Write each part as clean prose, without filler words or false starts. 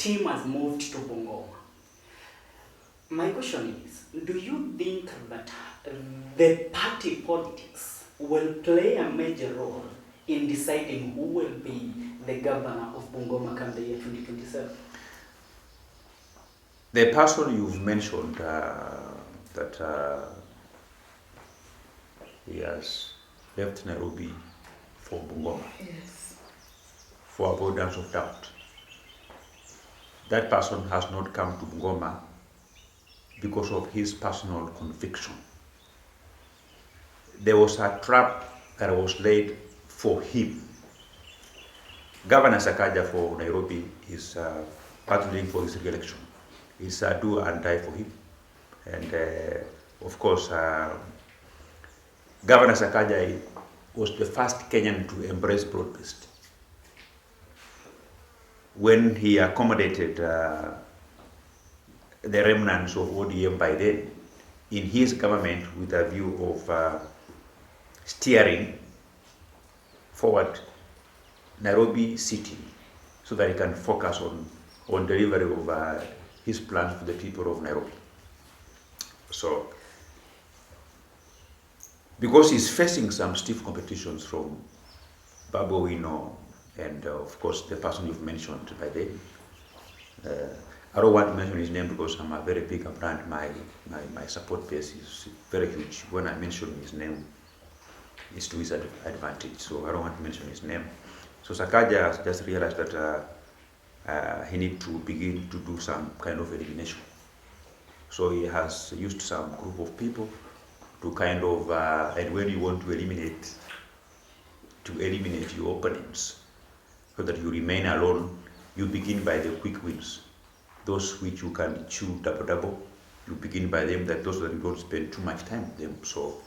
team has moved to Bungoma. My question is, do you think that the party politics will play a major role in deciding who will be the governor of Bungoma come the year 2027? The person you've mentioned that he has left Nairobi for Bungoma, Yes. for avoidance of doubt. That person has not come to Bungoma because of his personal conviction. There was a trap that was laid for him. Governor Sakaja for Nairobi is battling for his re-election. It's a do and die for him. And of course, Governor Sakaja was the first Kenyan to embrace broad-based. When he accommodated the remnants of ODM by then in his government with a view of steering forward Nairobi City so that he can focus on delivery of his plans for the people of Nairobi. So, because he's facing some stiff competitions from Babu Owino and of course the person you've mentioned by then. I don't want to mention his name because I'm a very big brand. My support base is very huge. When I mention his name, it's to his advantage. So I don't want to mention his name. So Sakaja has just realized that he needs to begin to do some kind of elimination. So he has used some group of people to kind of, and when you want to eliminate your opponents so that you remain alone, you begin by the quick wins. Those which you can chew double, you begin by them, that those that you don't spend too much time with them. So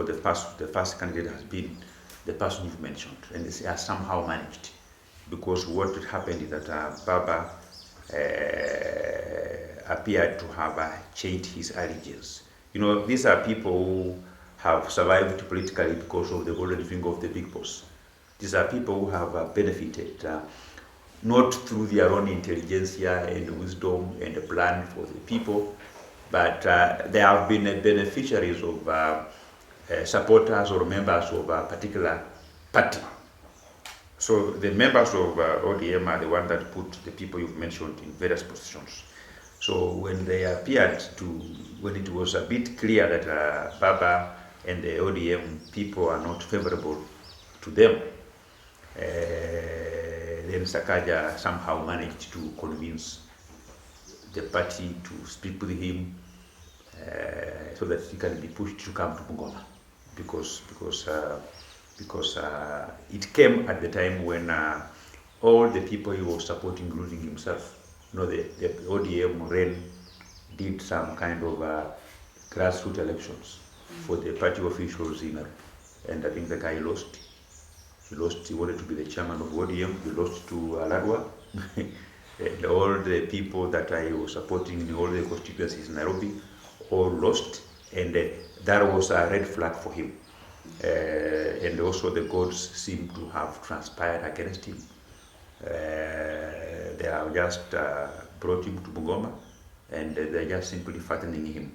the first candidate has been the person you've mentioned, and they has somehow managed, because what happened is that Baba appeared to have changed his allegiance. You know, these are people who have survived politically because of the golden finger of the big boss. These are people who have benefited, not through their own intelligentsia and wisdom and plan for the people, but they have been beneficiaries of supporters or members of a particular party. So the members of ODM are the ones that put the people you've mentioned in various positions. So when they appeared when it was a bit clear that Baba and the ODM people are not favorable to them, then Sakaja somehow managed to convince the party to speak with him so that he can be pushed to come to Bungoma, because it came at the time when all the people he was supporting, including himself, the ODM did some kind of grassroots elections for the party officials in, and I think the guy lost. He wanted to be the chairman of ODM. He lost to Aladwa. And all the people that I was supporting in all the constituencies in Nairobi all lost, and that was a red flag for him. And also the gods seem to have transpired against him. They have just brought him to Bungoma, and they're just simply fattening him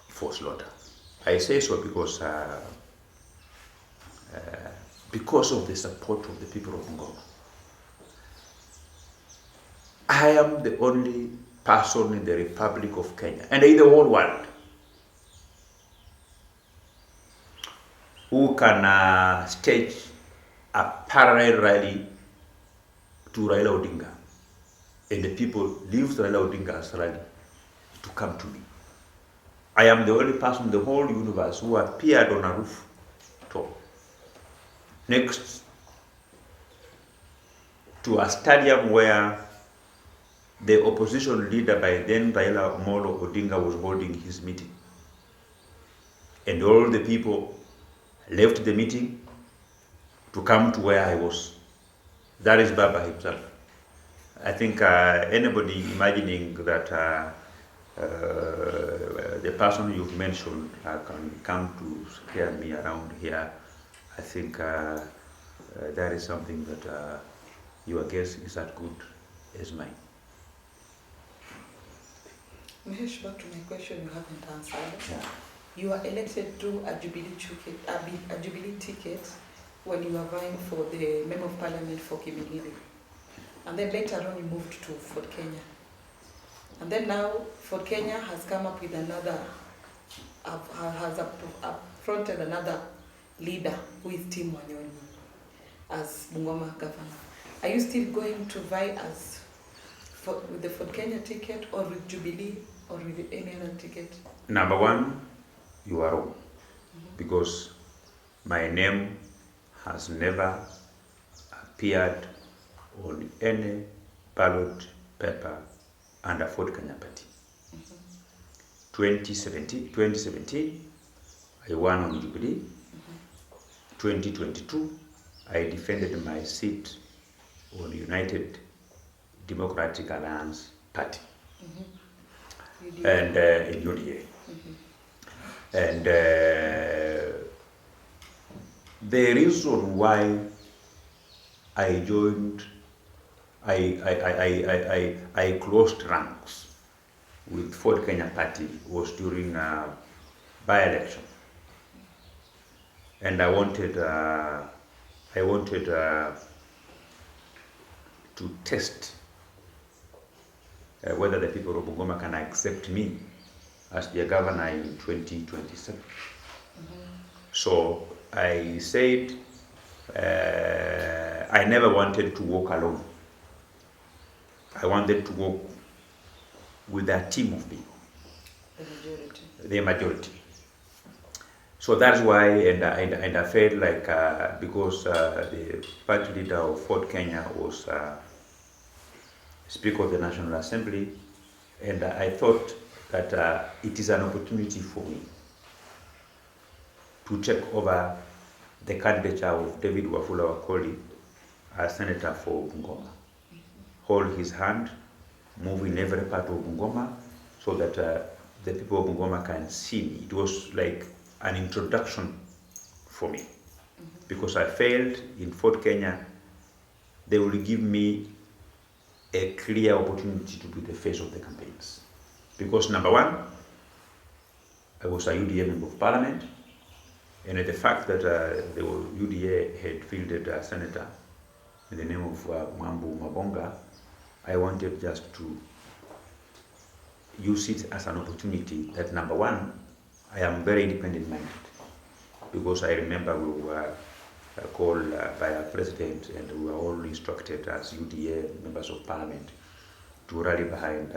for slaughter. I say so because of the support of the people of Bungoma. I am the only person in the Republic of Kenya, and in the whole world, who can stage a parallel rally to Raila Odinga, and the people leave Raila Odinga's rally to come to me. I am the only person in the whole universe who appeared on a rooftop next to a stadium where the opposition leader by then, Raila Amolo Odinga, was holding his meeting. And all the people left the meeting to come to where I was. That is Baba himself. I think anybody imagining that the person you've mentioned can come to scare me around here, I think that is something that your guess is that good. as mine. Mahesh, back to my question you haven't answered. Yeah. You are elected through a Jubilee ticket when you are vying for the Member of Parliament for Kimilili. And then later on you moved to Fort Kenya. And then now Fort Kenya has come up with another, has affronted another leader who is Tim Wanyonyi as Bungoma governor. Are you still going to vie with the Fort Kenya ticket or with Jubilee or with any other ticket? Number one, you are wrong, because my name has never appeared on any ballot paper under Fort Kenya Party. 2017, I won on Jubilee. 2022, I defended my seat on United Democratic Alliance Party and in UDA. And the reason why I joined, I closed ranks with Ford Kenya Party was during by-election, and I wanted to test whether the people of Bungoma can accept me as their governor in 2027. So I said I never wanted to walk alone. I wanted to walk with a team of people. The majority. So that's why, and I felt like because the party leader of Fort Kenya was Speaker of the National Assembly, and I thought that it is an opportunity for me to take over the candidature of David Wafula Wakoli as Senator for Bungoma. Hold his hand, move in every part of Bungoma, so that the people of Bungoma can see me. It was like an introduction for me, because I failed in Fort Kenya. They will give me a clear opportunity to be the face of the campaigns. Because number one, I was a UDA member of parliament, and the fact that the UDA had fielded a senator in the name of Mwambu Mabonga, I wanted just to use it as an opportunity that number one, I am very independent minded, because I remember we were called by our president, and we were all instructed as UDA members of parliament to rally behind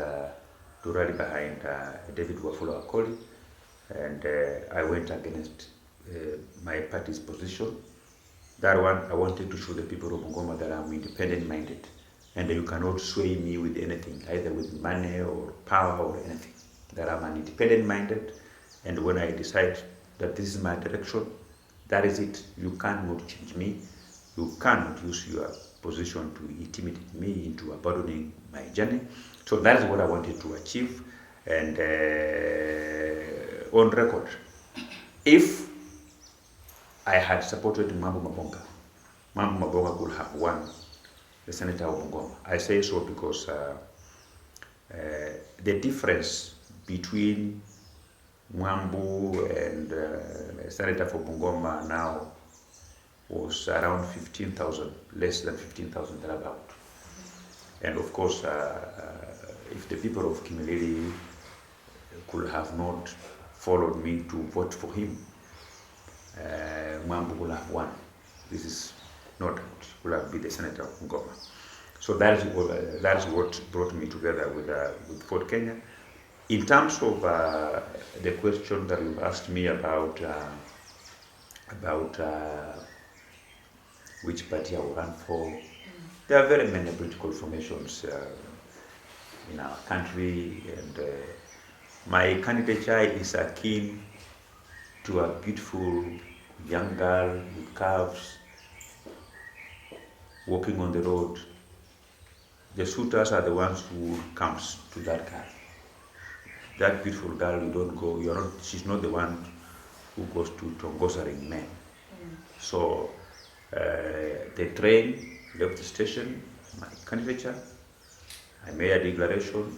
David Wafula Wakoli, and I went against my party's position. That one, I wanted to show the people of Bungoma that I'm independent minded, and you cannot sway me with anything, either with money or power or anything. That I'm an independent minded, and when I decide that this is my direction, that is it. You cannot change me. You cannot use your position to intimidate me into abandoning my journey. So that is what I wanted to achieve. And on record, if I had supported Mwambu Mabonga, Mwambu Mabonga could have won the Senator of Bungoma. I say so because the difference between Mwambu and Senator for Bungoma now was around 15,000, less than 15,000 thereabout. And of course, if the people of Kimilili could have not followed me to vote for him, Mwambu would have won. This is not will have been the Senator of Bungoma. So that is what brought me together with Fort Kenya. In terms of the question that you asked me about which party I will run for, there are very many political formations in our country, and my candidature is akin to a beautiful young girl with curves walking on the road. The suitors are the ones who comes to that girl. That beautiful girl, you don't go. She's not the one who goes to tongozaring men. So the train left the station, my candidature, I made a declaration,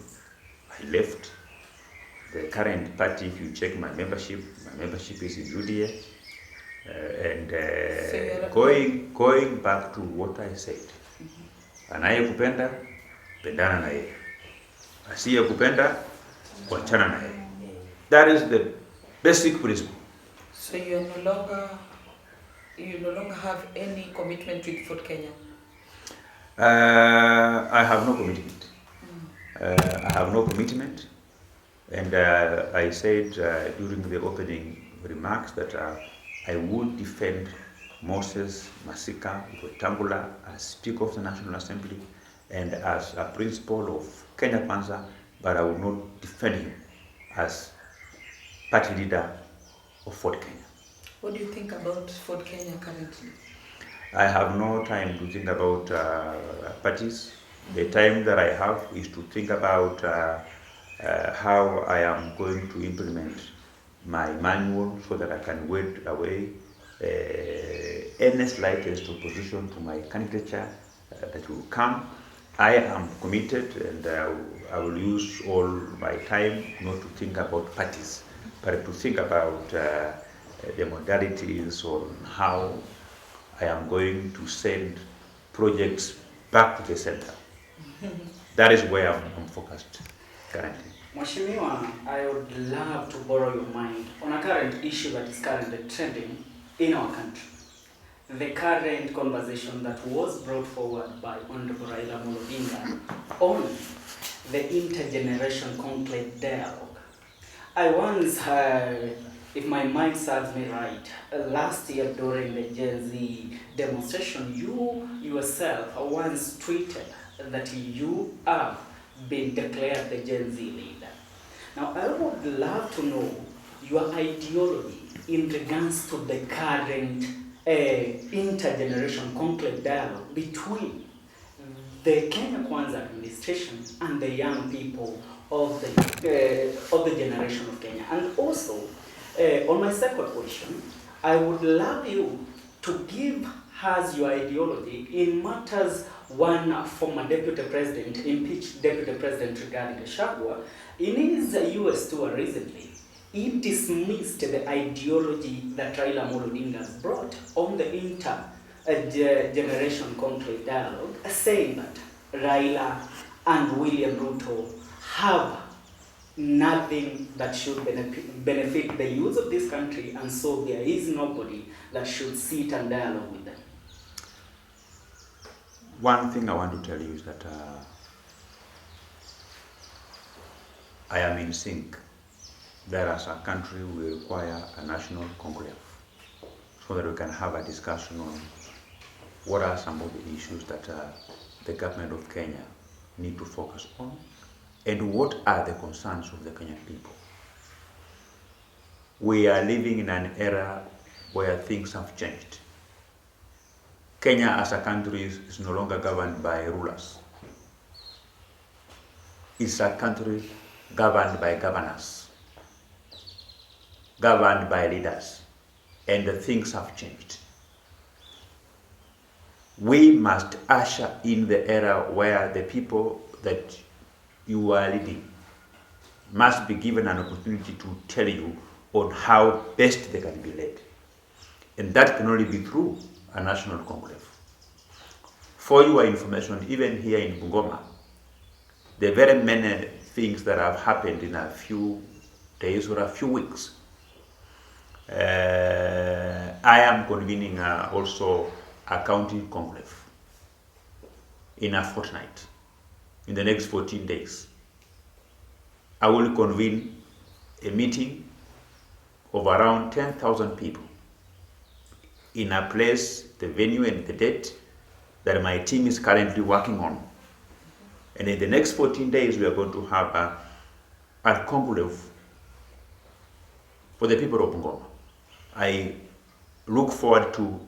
I left. The current party, if you check my membership is in UDA. Going back to what I said, anayekupenda pendana na yeye, asiyekupenda wachana na yeye. That is the basic principle. So you no longer have any commitment with Fort Kenya? I have no commitment. I have no commitment, and I said during the opening remarks that I would defend Moses Masika Wetangula as Speaker of the National Assembly and as a principal of Kenya Kwanza, but I would not defend him as party leader of Fort Kenya. What do you think about Fort Kenya currently? I have no time to think about parties. The time that I have is to think about how I am going to implement my manual so that I can wait away any slightest opposition to my candidature that will come. I am committed, and I will use all my time not to think about parties, but to think about the modalities on how I am going to send projects back to the center. That is where I'm focused currently. Mheshimiwa, I would love to borrow your mind on a current issue that is currently trending in our country. The current conversation that was brought forward by Honorable Raila Amolo Odinga on the intergeneration conclave dialogue. I once, if my mind serves me right, last year during the Gen Z demonstration, you yourself once tweeted that you have been declared the Gen Z leader. Now, I would love to know your ideology in regards to the current intergeneration conclave dialogue between the Kenya Kwanza administration and the young people of the generation of Kenya. And also, on my second question, I would love you to give us your ideology in matters one former deputy president, impeached deputy president Rigathi Gachagua, in his US tour recently, he dismissed the ideology that Raila Amolo Odinga has brought on the intergeneration conclave dialogue, saying that Raila and William Ruto have nothing that should benefit the youth of this country, and so there is nobody that should sit and dialogue with them. One thing I want to tell you is that I am in sync that as a country we require a national conclave so that we can have a discussion on what are some of the issues that the government of Kenya need to focus on and what are the concerns of the Kenyan people. We are living in an era where things have changed. Kenya as a country is no longer governed by rulers. It's a country governed by governors, governed by leaders, and things have changed. We must usher in the era where the people that you are leading must be given an opportunity to tell you on how best they can be led. And that can only be through a national conclave. For your information, even here in Bungoma, there are very many things that have happened in a few days or a few weeks. I am convening also a county conclave in a fortnight, in the next 14 days. I will convene a meeting of around 10,000 people in a place, the venue and the date that my team is currently working on. And in the next 14 days, we are going to have a conclave for the people of Bungoma. I look forward to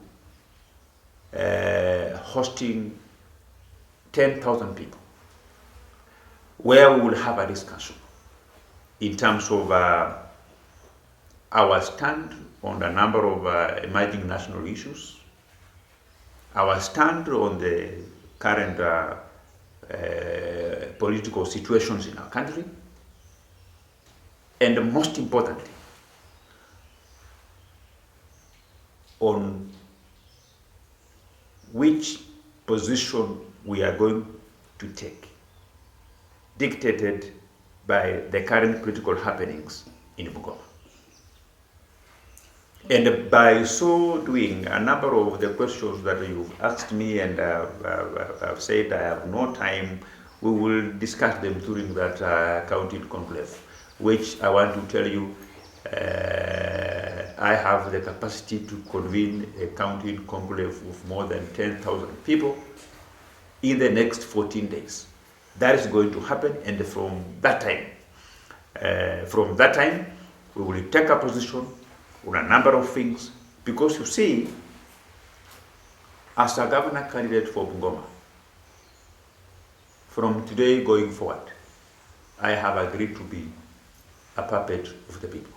hosting 10,000 people, where we will have a discussion in terms of our stand on a number of emerging national issues, our stand on the current political situations in our country, and most importantly, on which position we are going to take, dictated by the current political happenings in Bungoma. And by so doing, a number of the questions that you've asked me and I've said I have no time, we will discuss them during that county conclave, which I want to tell you, I have the capacity to convene a county conclave of more than 10,000 people in the next 14 days. That is going to happen, and from that time, we will take a position on a number of things, because you see, as a governor candidate for Bungoma, from today going forward, I have agreed to be a puppet of the people.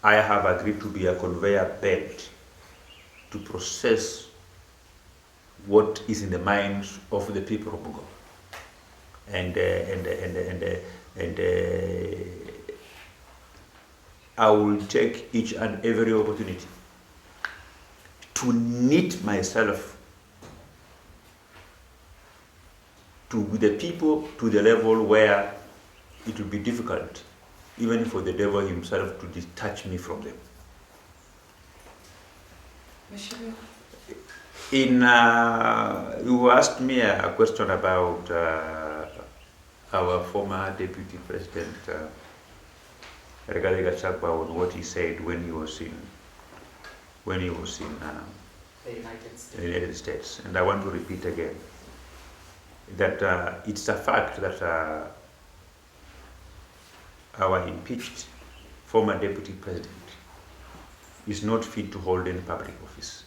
I have agreed to be a conveyor belt to process what is in the minds of the people of Bungoma. And I will take each and every opportunity to knit myself to the people to the level where it will be difficult, even for the devil himself, to detach me from them. You asked me a question about our former deputy president, Rigathi Gachagua, on what he said when he was in the United States. And I want to repeat again that it's a fact that our impeached former deputy president is not fit to hold any public office,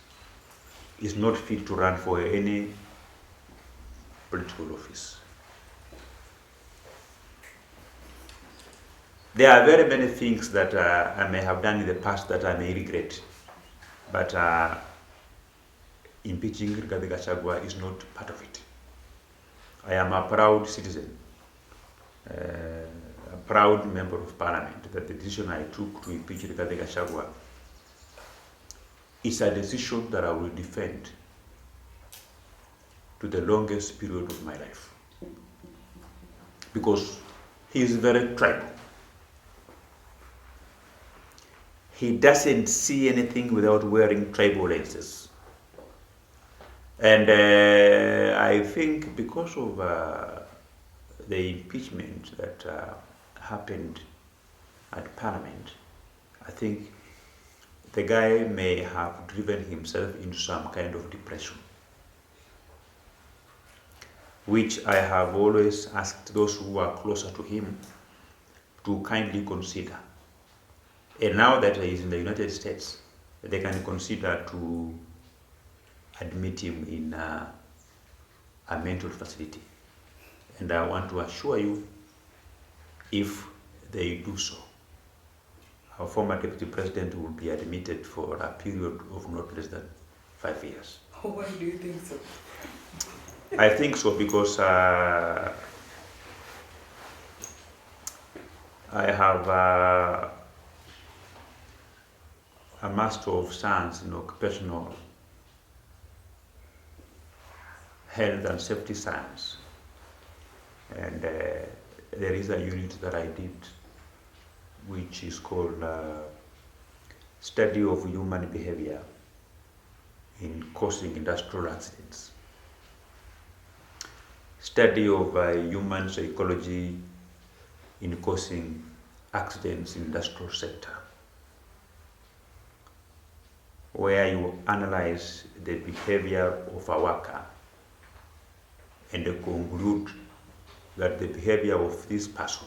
is not fit to run for any political office. There are very many things that I may have done in the past that I may regret, but impeaching Rigathi Gachagua is not part of it. I am a proud citizen, a proud member of parliament, that the decision I took to impeach Rigathi Gachagua is a decision that I will defend to the longest period of my life, because he is very tribal. He doesn't see anything without wearing tribal lenses. And I think because of the impeachment that happened at Parliament, I think the guy may have driven himself into some kind of depression, which I have always asked those who are closer to him to kindly consider. And now that he is in the United States, they can consider to admit him in a mental facility. And I want to assure you, if they do so, our former deputy president will be admitted for a period of not less than 5 years. Why do you think so? I think so because I have a Master of Science in Occupational Health and Safety Science, and there is a unit that I did which is called Study of Human Behavior in Causing Industrial Accidents, Study of Human Psychology in Causing Accidents in Industrial Sector, where you analyze the behavior of a worker and conclude that the behavior of this person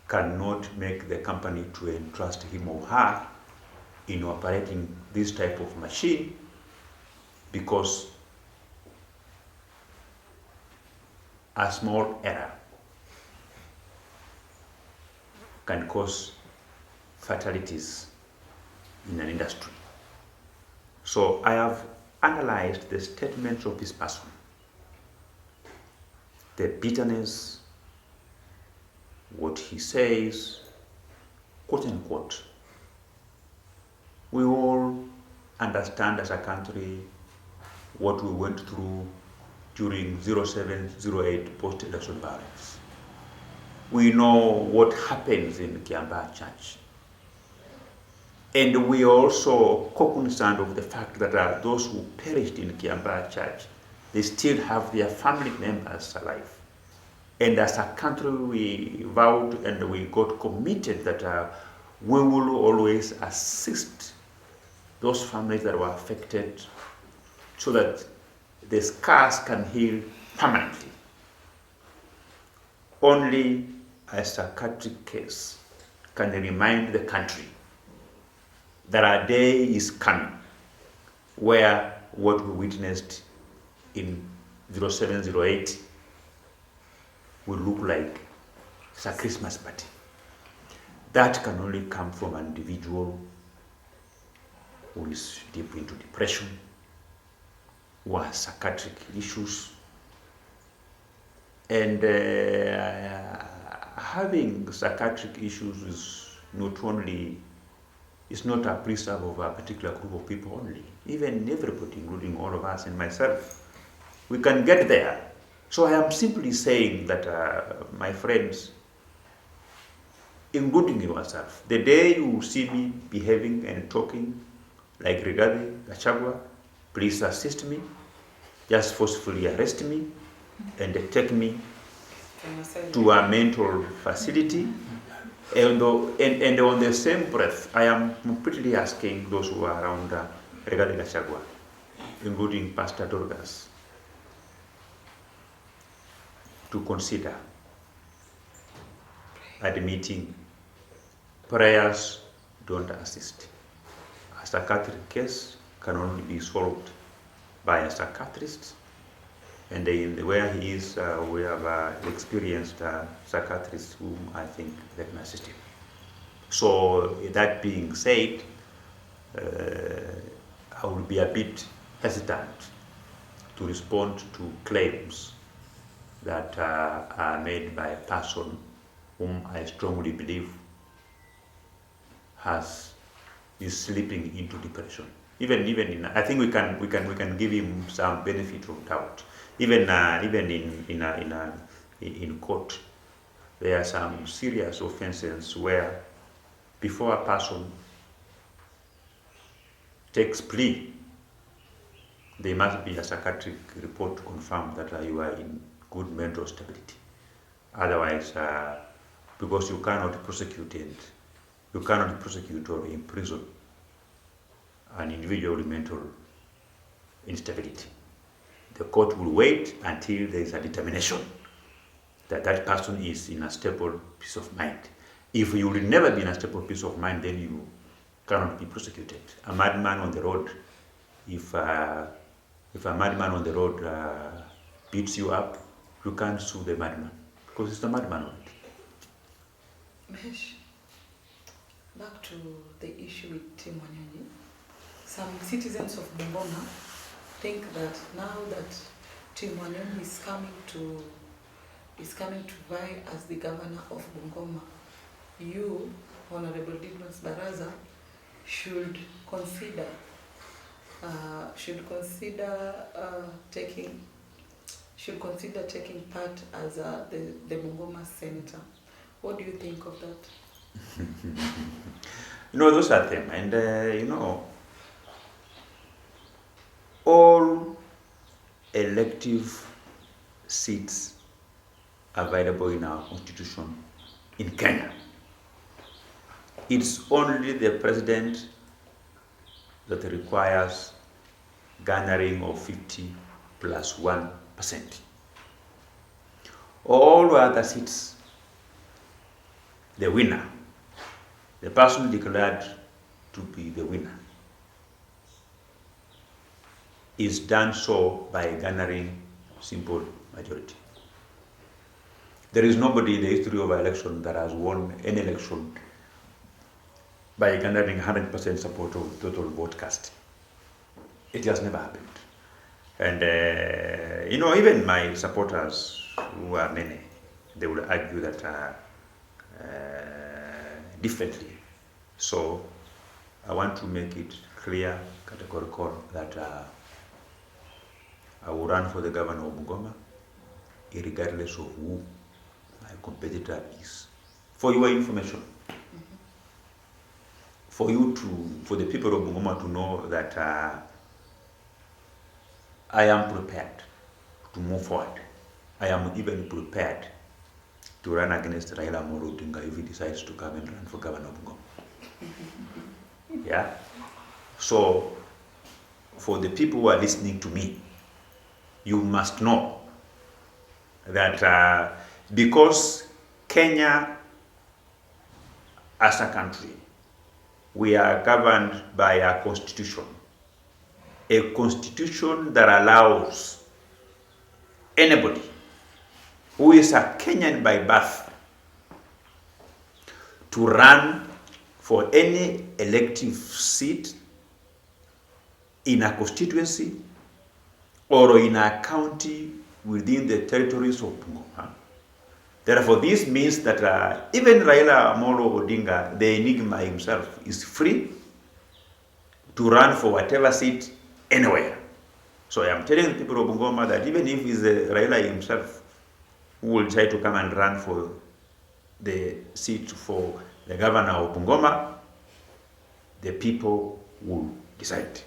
cannot make the company to entrust him or her in operating this type of machine, because a small error can cause fatalities in an industry. So I have analyzed the statements of this person, the bitterness, what he says, quote unquote, we all understand as a country what we went through during 07-08 post-election violence. We know what happens in Kiambaa Church. And we are also cognizant of the fact that those who perished in Kiambaa Church, they still have their family members alive. And as a country, we vowed and we got committed that we will always assist those families that were affected so that the scars can heal permanently. Only a psychiatric case can remind the country that a day is coming where what we witnessed in 07-08 will look like it's a Christmas party. That can only come from an individual who is deep into depression, who has psychiatric issues, and having psychiatric issues is not a preserve of a particular group of people only. Even everybody, including all of us and myself, we can get there. So I am simply saying that, my friends, including yourself, the day you see me behaving and talking like Rigathi Gachagua, please assist me, just forcefully arrest me and take me to a mental facility. And on the same breath, I am completely asking those who are around Rigathi Gachagua, including Pastor Dorcas, to consider admitting prayers don't assist. A psychiatric case can only be solved by a psychiatrist, and where he is, we have experienced psychiatrists whom I think that can assist him. So that being said, I will be a bit hesitant to respond to claims that are made by a person whom I strongly believe is slipping into depression. Even in, I think we can give him some benefit of doubt. Even in court, there are some serious offenses where, before a person takes plea, there must be a psychiatric report to confirm that you are in good mental stability. Otherwise, because you cannot prosecute or imprison an individual with mental instability. The court will wait until there is a determination that that person is in a stable peace of mind. If you will never be in a stable peace of mind, then you cannot be prosecuted. A madman on the road, if a madman on the road beats you up, you can't sue the madman because it's the madman already. Mahesh, back to the issue with Tim Wanyonyi. Some citizens of Bungoma think that now that Tim Wanyonyi is coming to vie as the governor of Bungoma, you, Honorable Didmus Barasa, should consider taking part as the Bungoma senator. What do you think of that? Those are them, and all elective seats available in our constitution in Kenya, it's only the president that requires garnering of 50 plus 1%. All other seats, the winner, the person declared to be the winner, is done so by garnering simple majority. There is nobody in the history of election that has won any election by garnering 100% support of total vote cast. It has never happened. And, even my supporters, who are many, they will argue that differently. So I want to make it clear, categorical, that I will run for the governor of Bungoma, regardless of who my competitor is. For your information, for the people of Bungoma to know that I am prepared to move forward. I am even prepared to run against Raila Amolo Odinga if he decides to come and run for governor of Bungoma. Yeah. So, for the people who are listening to me, you must know that because Kenya as a country, we are governed by a constitution that allows anybody who is a Kenyan by birth to run for any elective seat in a constituency or in a county within the territories of Bungoma. Therefore, this means that even Raila Amolo Odinga, the enigma himself, is free to run for whatever seat anywhere. So I am telling the people of Bungoma that even if it's Raila himself who will try to come and run for the seat for the governor of Bungoma, the people will decide.